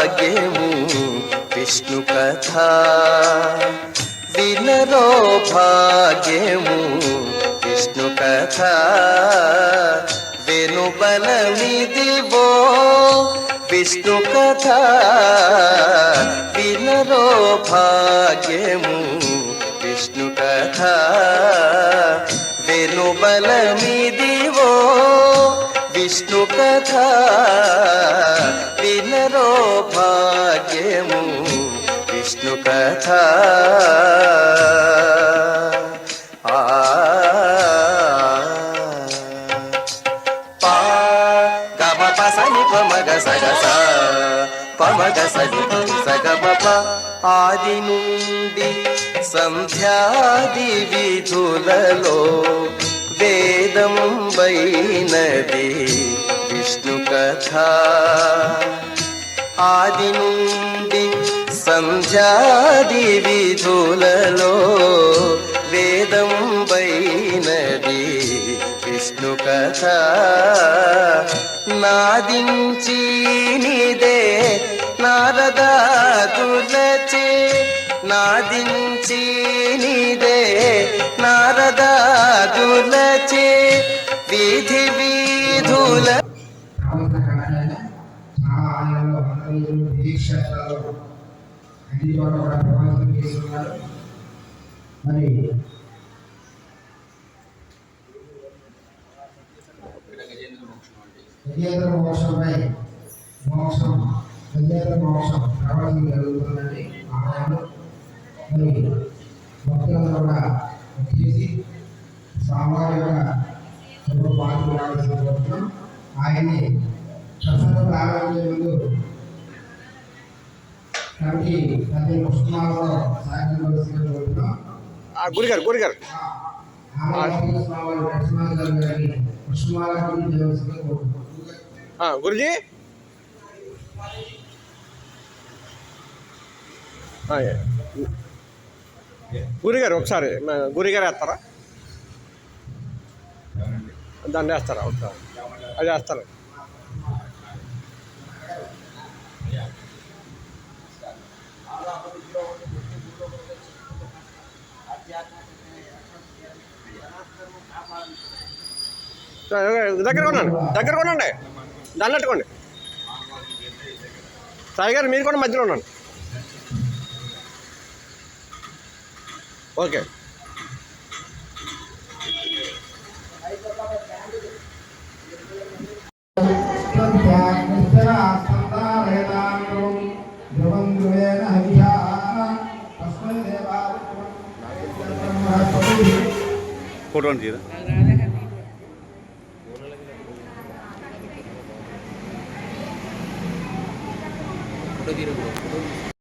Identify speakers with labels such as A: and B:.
A: భాగ్యము విష్ణు కథ వినరో భాగ్యము విష్ణు కథ వెనుబలమిదివో విష్ణు కథ వినరో భాగ్యము విష్ణు కథ వెనుబలమిదివో విష్ణు కథ వినరో భాగ్యము విష్ణు కథ పమగసగమప ఆది నుండి సంధ్యాది విధులలో వేదం వైనది విష్ణు కథ ఆది నుండి సంధ్యాది విధులలో వేదం వైనది విష్ణు కథ నాదించి నిదే నారదాదులచే నాదించి నిదే నారదాదులచే వీధి వీధుల
B: మరి గజేంద్ర మోక్షంపై గజేంద్ర మోక్షం ప్రవాసం జరుగుతుందండి ఆలయంలో. మరి భక్తులందరూ కూడా వచ్చేసి స్వామివారి యొక్క పాటు రావాల్సిన కోరుతున్నాం. ఆయన్ని ప్రసన్న ప్రారంభించే ముందు కమిటీ ప్రతి పుష్పాలలో సాగించవలసిన కోరుతున్నాం.
C: గురిగారు
B: స్వామివారి నరసింహాచార్య గారిని పుష్పాల గురించి చేయవలసిన కోరుతున్నాం.
C: గురుజీ గురిగారు ఒకసారి గురిగారు వేస్తారా? దాన్ని వేస్తారా? ఒకసారి అది వేస్తారు. దగ్గర కొనండి దాన్ని పెట్టుకోండి. సాయి గారు మీరు కూడా మధ్యలో ఉండండి. ఓకే. ఫోటో తీరా
D: फोटो